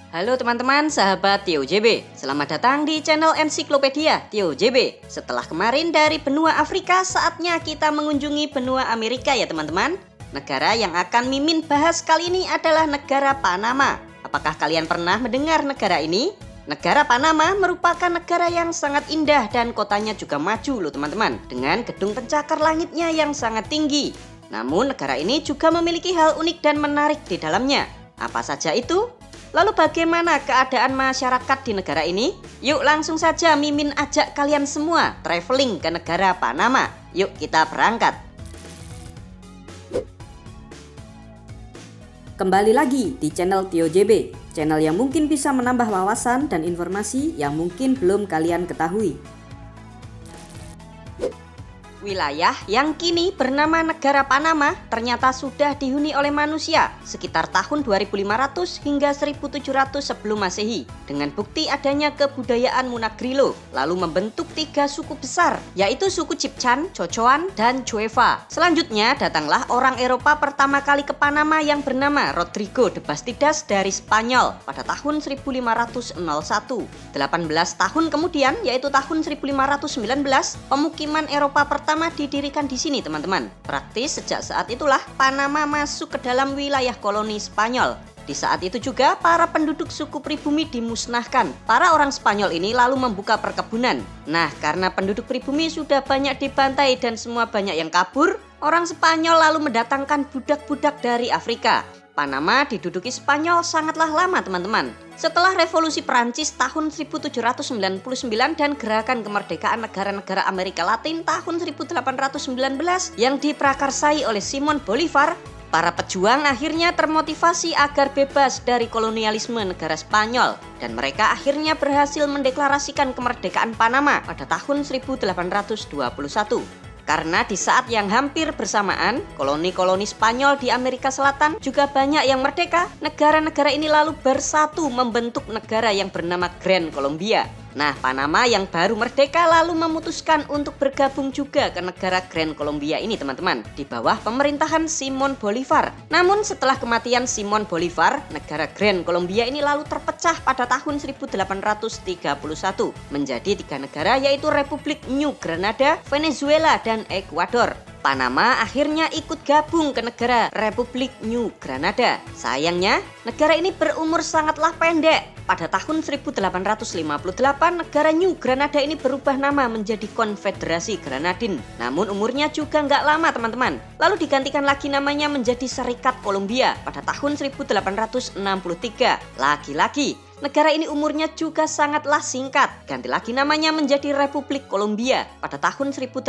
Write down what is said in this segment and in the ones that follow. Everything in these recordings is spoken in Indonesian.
Halo teman-teman, sahabat Tio JB. Selamat datang di channel Ensiklopedia Tio JB. Setelah kemarin dari benua Afrika, saatnya kita mengunjungi benua Amerika ya teman-teman. Negara yang akan Mimin bahas kali ini adalah negara Panama. Apakah kalian pernah mendengar negara ini? Negara Panama merupakan negara yang sangat indah dan kotanya juga maju loh teman-teman, dengan gedung pencakar langitnya yang sangat tinggi. Namun negara ini juga memiliki hal unik dan menarik di dalamnya. Apa saja itu? Lalu bagaimana keadaan masyarakat di negara ini? Yuk langsung saja Mimin ajak kalian semua traveling ke negara Panama. Yuk kita berangkat. Kembali lagi di channel Tio JB, channel yang mungkin bisa menambah wawasan dan informasi yang mungkin belum kalian ketahui. Wilayah yang kini bernama negara Panama ternyata sudah dihuni oleh manusia sekitar tahun 2500 hingga 1700 sebelum Masehi, dengan bukti adanya kebudayaan Munagrilo, lalu membentuk 3 suku besar, yaitu suku Chibchan, Chochoan, dan Chueva. Selanjutnya datanglah orang Eropa pertama kali ke Panama yang bernama Rodrigo de Bastidas dari Spanyol pada tahun 1501. 18 tahun kemudian, yaitu tahun 1519, pemukiman Eropa pertama didirikan di sini teman-teman. Praktis sejak saat itulah Panama masuk ke dalam wilayah koloni Spanyol. Di saat itu juga para penduduk suku pribumi dimusnahkan. Para orang Spanyol ini lalu membuka perkebunan. Nah, karena penduduk pribumi sudah banyak dibantai dan semua banyak yang kabur, orang Spanyol lalu mendatangkan budak-budak dari Afrika. Panama diduduki Spanyol sangatlah lama teman-teman. Setelah revolusi Perancis tahun 1799 dan gerakan kemerdekaan negara-negara Amerika Latin tahun 1819 yang diprakarsai oleh Simon Bolivar, para pejuang akhirnya termotivasi agar bebas dari kolonialisme negara Spanyol, dan mereka akhirnya berhasil mendeklarasikan kemerdekaan Panama pada tahun 1821. Karena di saat yang hampir bersamaan, koloni-koloni Spanyol di Amerika Selatan juga banyak yang merdeka, negara-negara ini lalu bersatu membentuk negara yang bernama Gran Colombia. Nah, Panama yang baru merdeka lalu memutuskan untuk bergabung juga ke negara Gran Colombia ini teman-teman, di bawah pemerintahan Simon Bolivar. Namun setelah kematian Simon Bolivar, negara Gran Colombia ini lalu terpecah pada tahun 1831 menjadi 3 negara, yaitu Republik New Granada, Venezuela, dan Ekuador. Panama akhirnya ikut gabung ke negara Republik New Granada. Sayangnya, negara ini berumur sangatlah pendek. Pada tahun 1858, negara New Granada ini berubah nama menjadi Konfederasi Granadin. Namun umurnya juga nggak lama teman-teman. Lalu digantikan lagi namanya menjadi Serikat Kolombia pada tahun 1863. Lagi-lagi, negara ini umurnya juga sangatlah singkat. Ganti lagi namanya menjadi Republik Kolombia pada tahun 1886.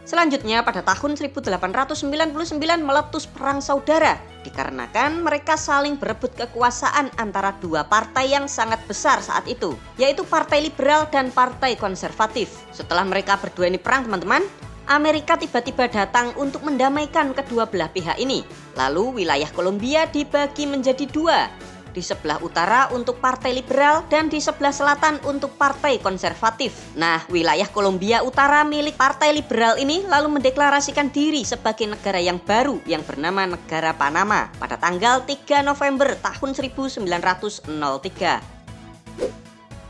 Selanjutnya pada tahun 1899 meletus Perang Saudara, dikarenakan mereka saling berebut kekuasaan antara 2 partai yang sangat besar saat itu, yaitu Partai Liberal dan Partai Konservatif. Setelah mereka berdua ini perang teman-teman, Amerika tiba-tiba datang untuk mendamaikan kedua belah pihak ini. Lalu wilayah Kolombia dibagi menjadi 2. Di sebelah utara untuk Partai Liberal dan di sebelah selatan untuk Partai Konservatif. Nah, wilayah Kolombia Utara milik Partai Liberal ini lalu mendeklarasikan diri sebagai negara yang baru yang bernama Negara Panama pada tanggal 3 November tahun 1903.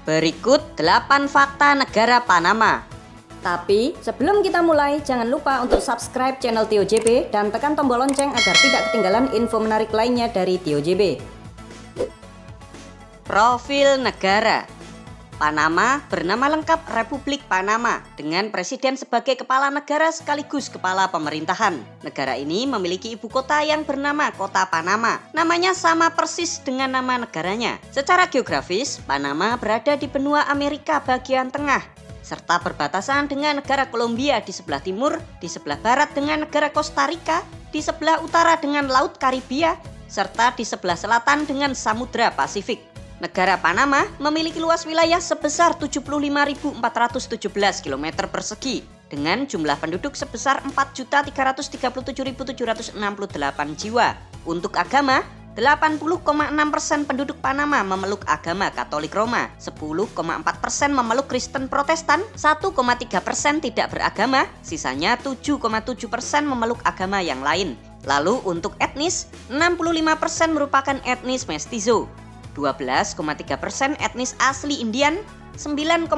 Berikut 8 fakta negara Panama. Tapi sebelum kita mulai, jangan lupa untuk subscribe channel Tio JB dan tekan tombol lonceng agar tidak ketinggalan info menarik lainnya dari Tio JB. Profil negara. Panama bernama lengkap Republik Panama dengan presiden sebagai kepala negara sekaligus kepala pemerintahan. Negara ini memiliki ibu kota yang bernama Kota Panama. Namanya sama persis dengan nama negaranya. Secara geografis, Panama berada di benua Amerika bagian tengah, serta berbatasan dengan negara Kolombia di sebelah timur, di sebelah barat dengan negara Costa Rica, di sebelah utara dengan Laut Karibia, serta di sebelah selatan dengan Samudra Pasifik. Negara Panama memiliki luas wilayah sebesar 75.417 km persegi dengan jumlah penduduk sebesar 4.337.768 jiwa. Untuk agama, 80,6% penduduk Panama memeluk agama Katolik Roma, 10,4% memeluk Kristen Protestan, 1,3% tidak beragama, sisanya 7,7% memeluk agama yang lain. Lalu untuk etnis, 65% merupakan etnis mestizo. 12,3% etnis asli Indian, 9,2%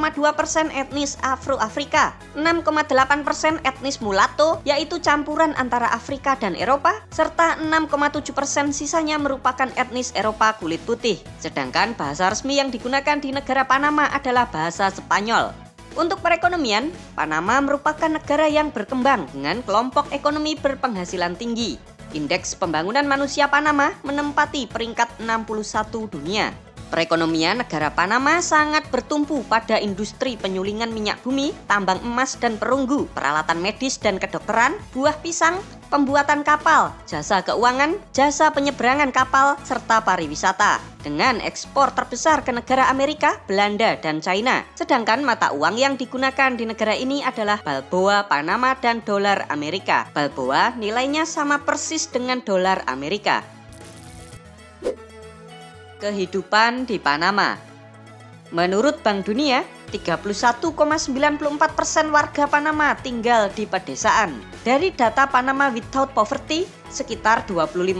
etnis Afro-Afrika, 6,8% etnis mulatto yaitu campuran antara Afrika dan Eropa, serta 6,7% sisanya merupakan etnis Eropa kulit putih. Sedangkan bahasa resmi yang digunakan di negara Panama adalah bahasa Spanyol. Untuk perekonomian, Panama merupakan negara yang berkembang dengan kelompok ekonomi berpenghasilan tinggi. Indeks pembangunan manusia Panama menempati peringkat 61 dunia. Perekonomian negara Panama sangat bertumpu pada industri penyulingan minyak bumi, tambang emas dan perunggu, peralatan medis dan kedokteran, buah pisang, pembuatan kapal, jasa keuangan, jasa penyeberangan kapal, serta pariwisata. Dengan ekspor terbesar ke negara Amerika, Belanda, dan China. Sedangkan mata uang yang digunakan di negara ini adalah Balboa Panama dan dolar Amerika. Balboa nilainya sama persis dengan dolar Amerika. Kehidupan di Panama. Menurut Bank Dunia, 31,94% warga Panama tinggal di pedesaan. Dari data Panama Without Poverty, sekitar 25%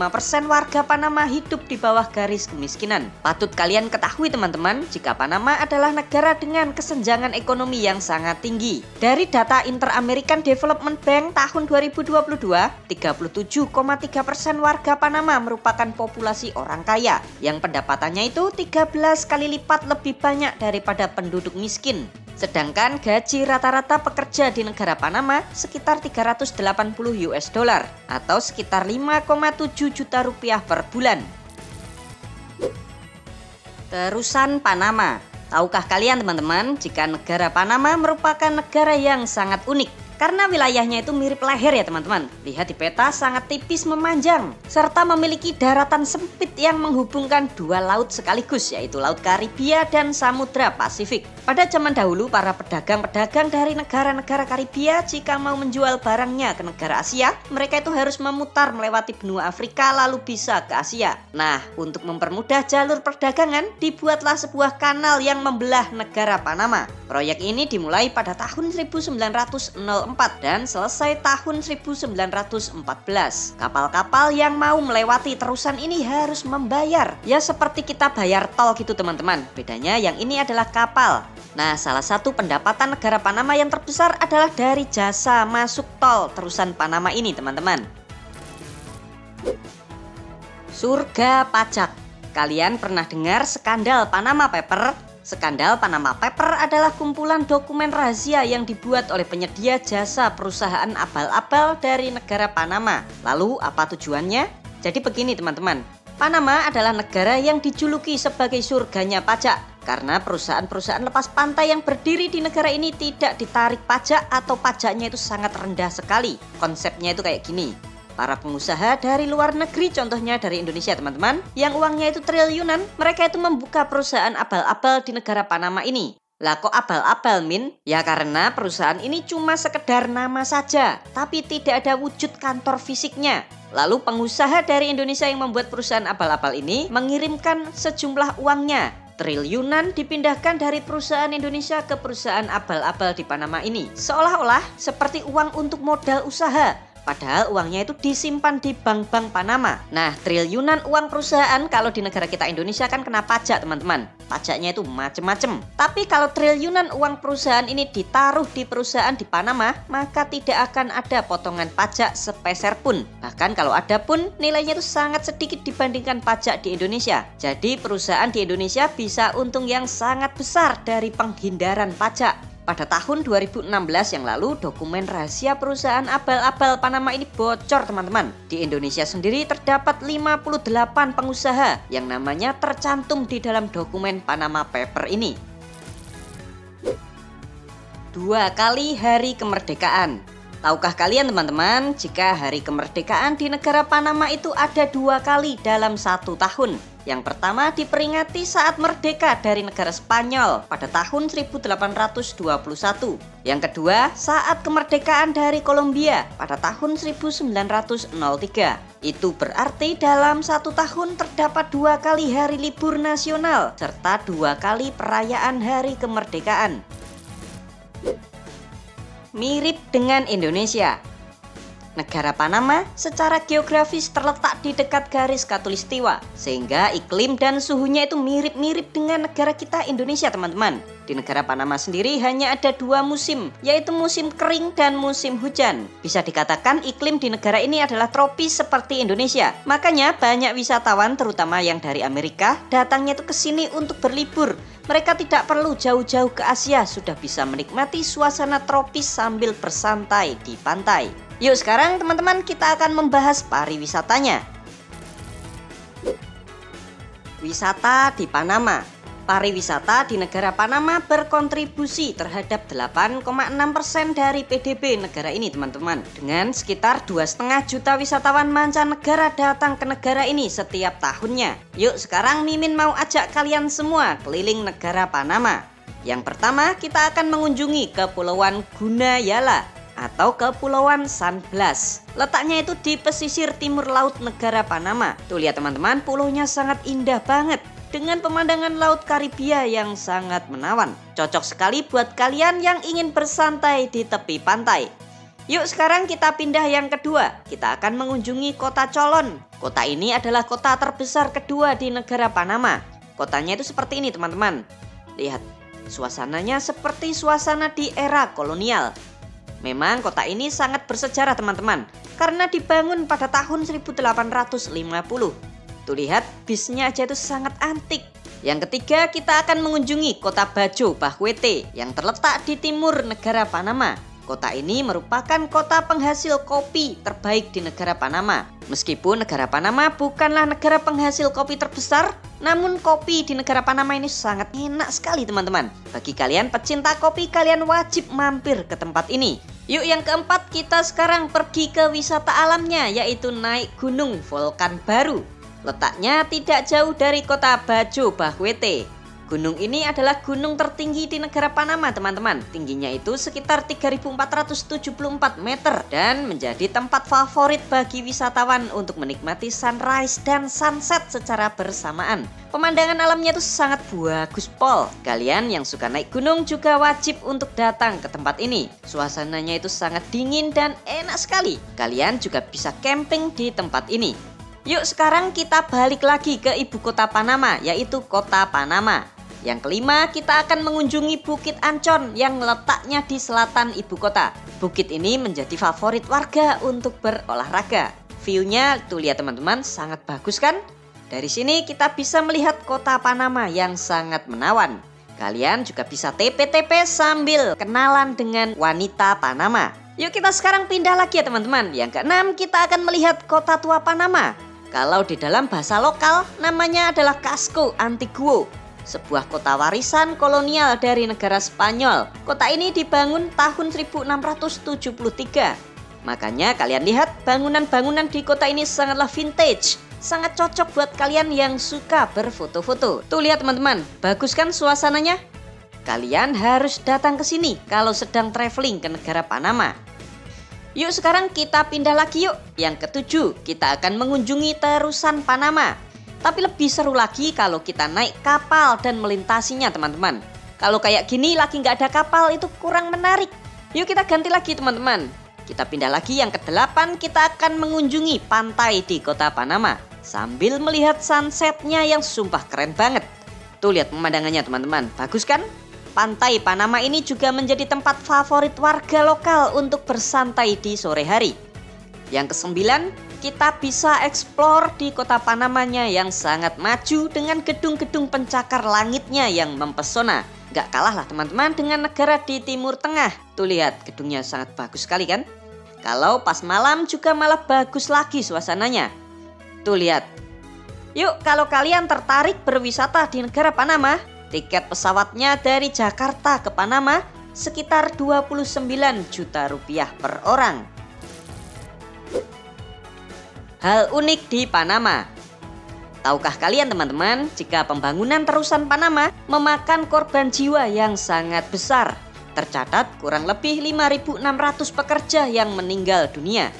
warga Panama hidup di bawah garis kemiskinan. Patut kalian ketahui teman-teman, jika Panama adalah negara dengan kesenjangan ekonomi yang sangat tinggi. Dari data Inter-American Development Bank tahun 2022, 37,3% warga Panama merupakan populasi orang kaya, yang pendapatannya itu 13 kali lipat lebih banyak daripada penduduk miskin. Sedangkan gaji rata-rata pekerja di negara Panama sekitar 380 US dollar atau sekitar 5,7 juta rupiah per bulan. Terusan Panama. Tahukah kalian teman-teman jika negara Panama merupakan negara yang sangat unik? Karena wilayahnya itu mirip leher ya teman-teman. Lihat di peta sangat tipis memanjang, serta memiliki daratan sempit yang menghubungkan dua laut sekaligus, yaitu Laut Karibia dan Samudra Pasifik. Pada zaman dahulu, para pedagang-pedagang dari negara-negara Karibia jika mau menjual barangnya ke negara Asia, mereka itu harus memutar melewati benua Afrika lalu bisa ke Asia. Nah, untuk mempermudah jalur perdagangan, dibuatlah sebuah kanal yang membelah negara Panama. Proyek ini dimulai pada tahun 1904 dan selesai tahun 1914. Kapal-kapal yang mau melewati terusan ini harus membayar. Ya seperti kita bayar tol gitu teman-teman. Bedanya yang ini adalah kapal. Nah, salah satu pendapatan negara Panama yang terbesar adalah dari jasa masuk tol terusan Panama ini teman-teman. Surga pajak. Kalian pernah dengar skandal Panama Paper? Skandal Panama Paper adalah kumpulan dokumen rahasia yang dibuat oleh penyedia jasa perusahaan abal-abal dari negara Panama. Lalu apa tujuannya? Jadi begini teman-teman, Panama adalah negara yang dijuluki sebagai surganya pajak karena perusahaan-perusahaan lepas pantai yang berdiri di negara ini tidak ditarik pajak atau pajaknya itu sangat rendah sekali. Konsepnya itu kayak gini. Para pengusaha dari luar negeri, contohnya dari Indonesia teman-teman, yang uangnya itu triliunan, mereka itu membuka perusahaan abal-abal di negara Panama ini. Lah kok abal-abal Min? Ya karena perusahaan ini cuma sekedar nama saja, tapi tidak ada wujud kantor fisiknya. Lalu pengusaha dari Indonesia yang membuat perusahaan abal-abal ini mengirimkan sejumlah uangnya. Triliunan dipindahkan dari perusahaan Indonesia ke perusahaan abal-abal di Panama ini. Seolah-olah seperti uang untuk modal usaha. Padahal uangnya itu disimpan di bank-bank Panama. Nah, triliunan uang perusahaan kalau di negara kita Indonesia kan kena pajak teman-teman. Pajaknya itu macem-macem. Tapi kalau triliunan uang perusahaan ini ditaruh di perusahaan di Panama, maka tidak akan ada potongan pajak sepeser pun. Bahkan kalau ada pun, nilainya itu sangat sedikit dibandingkan pajak di Indonesia. Jadi perusahaan di Indonesia bisa untung yang sangat besar dari penghindaran pajak. Pada tahun 2016 yang lalu, dokumen rahasia perusahaan abal-abal Panama ini bocor teman-teman. Di Indonesia sendiri terdapat 58 pengusaha yang namanya tercantum di dalam dokumen Panama Paper ini. 2 kali hari kemerdekaan. Tahukah kalian teman-teman, jika hari kemerdekaan di negara Panama itu ada 2 kali dalam 1 tahun. Yang pertama diperingati saat merdeka dari negara Spanyol pada tahun 1821. Yang kedua saat kemerdekaan dari Kolombia pada tahun 1903. Itu berarti dalam 1 tahun terdapat 2 kali hari libur nasional serta 2 kali perayaan hari kemerdekaan. Mirip dengan Indonesia. Negara Panama secara geografis terletak di dekat garis khatulistiwa, sehingga iklim dan suhunya itu mirip-mirip dengan negara kita Indonesia, teman-teman. Di negara Panama sendiri hanya ada 2 musim, yaitu musim kering dan musim hujan. Bisa dikatakan iklim di negara ini adalah tropis seperti Indonesia. Makanya banyak wisatawan, terutama yang dari Amerika, datangnya itu ke sini untuk berlibur. Mereka tidak perlu jauh-jauh ke Asia, sudah bisa menikmati suasana tropis sambil bersantai di pantai. Yuk sekarang teman-teman kita akan membahas pariwisatanya. Wisata di Panama. Pariwisata di negara Panama berkontribusi terhadap 8,6% dari PDB negara ini, teman-teman. Dengan sekitar 2,5 juta wisatawan mancanegara datang ke negara ini setiap tahunnya. Yuk sekarang Mimin mau ajak kalian semua keliling negara Panama. Yang pertama kita akan mengunjungi Kepulauan Gunayala atau Kepulauan San Blas. Letaknya itu di pesisir timur laut negara Panama. Tuh lihat teman-teman, pulaunya sangat indah banget dengan pemandangan laut Karibia yang sangat menawan. Cocok sekali buat kalian yang ingin bersantai di tepi pantai. Yuk sekarang kita pindah yang kedua. Kita akan mengunjungi kota Colon. Kota ini adalah kota terbesar kedua di negara Panama. Kotanya itu seperti ini teman-teman. Lihat, suasananya seperti suasana di era kolonial. Memang kota ini sangat bersejarah teman-teman, karena dibangun pada tahun 1850. Tuh lihat, bisnya aja itu sangat antik. Yang ketiga kita akan mengunjungi kota Bajo Bahuete yang terletak di timur negara Panama. Kota ini merupakan kota penghasil kopi terbaik di negara Panama. Meskipun negara Panama bukanlah negara penghasil kopi terbesar, namun kopi di negara Panama ini sangat enak sekali teman-teman. Bagi kalian pecinta kopi, kalian wajib mampir ke tempat ini. Yuk yang keempat kita sekarang pergi ke wisata alamnya, yaitu naik gunung Volkan Baru. Letaknya tidak jauh dari kota Bajo Bahuete. Gunung ini adalah gunung tertinggi di negara Panama teman-teman. Tingginya itu sekitar 3.474 meter dan menjadi tempat favorit bagi wisatawan untuk menikmati sunrise dan sunset secara bersamaan. Pemandangan alamnya itu sangat bagus pol. Kalian yang suka naik gunung juga wajib untuk datang ke tempat ini. Suasananya itu sangat dingin dan enak sekali. Kalian juga bisa camping di tempat ini. Yuk sekarang kita balik lagi ke ibu kota Panama, yaitu kota Panama. Yang kelima kita akan mengunjungi Bukit Ancon yang letaknya di selatan ibu kota. Bukit ini menjadi favorit warga untuk berolahraga. View-nya tuh lihat teman-teman, sangat bagus kan? Dari sini kita bisa melihat kota Panama yang sangat menawan. Kalian juga bisa TP-TP sambil kenalan dengan wanita Panama. Yuk kita sekarang pindah lagi ya teman-teman. Yang keenam kita akan melihat kota tua Panama. Kalau di dalam bahasa lokal namanya adalah Casco Antiguo, sebuah kota warisan kolonial dari negara Spanyol. Kota ini dibangun tahun 1673. Makanya kalian lihat bangunan-bangunan di kota ini sangatlah vintage. Sangat cocok buat kalian yang suka berfoto-foto. Tuh lihat teman-teman, bagus kan suasananya? Kalian harus datang ke sini kalau sedang traveling ke negara Panama. Yuk sekarang kita pindah lagi yuk. Yang ketujuh kita akan mengunjungi terusan Panama. Tapi lebih seru lagi kalau kita naik kapal dan melintasinya teman-teman. Kalau kayak gini lagi nggak ada kapal itu kurang menarik. Yuk kita ganti lagi teman-teman. Kita pindah lagi yang ke-8, kita akan mengunjungi pantai di kota Panama. Sambil melihat sunsetnya yang sumpah keren banget. Tuh lihat pemandangannya teman-teman, bagus kan? Pantai Panama ini juga menjadi tempat favorit warga lokal untuk bersantai di sore hari. Yang ke-9, kita bisa eksplor di kota Panamanya yang sangat maju dengan gedung-gedung pencakar langitnya yang mempesona. Gak kalah lah teman-teman dengan negara di Timur Tengah. Tuh lihat gedungnya sangat bagus sekali kan? Kalau pas malam juga malah bagus lagi suasananya. Tuh lihat. Yuk kalau kalian tertarik berwisata di negara Panama, tiket pesawatnya dari Jakarta ke Panama sekitar 29 juta rupiah per orang. Hal unik di Panama. Tahukah kalian teman-teman, jika pembangunan terusan Panama memakan korban jiwa yang sangat besar. Tercatat kurang lebih 5.600 pekerja yang meninggal dunia.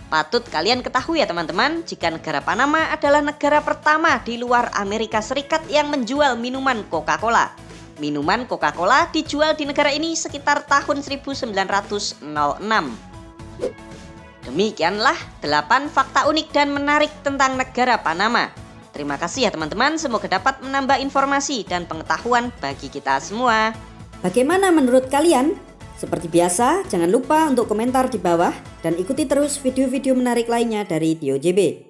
Patut kalian ketahui ya teman-teman, jika negara Panama adalah negara pertama di luar Amerika Serikat yang menjual minuman Coca-Cola. Minuman Coca-Cola dijual di negara ini sekitar tahun 1906. Demikianlah 8 fakta unik dan menarik tentang negara Panama. Terima kasih ya teman-teman, semoga dapat menambah informasi dan pengetahuan bagi kita semua. Bagaimana menurut kalian? Seperti biasa, jangan lupa untuk komentar di bawah dan ikuti terus video-video menarik lainnya dari Tio JB.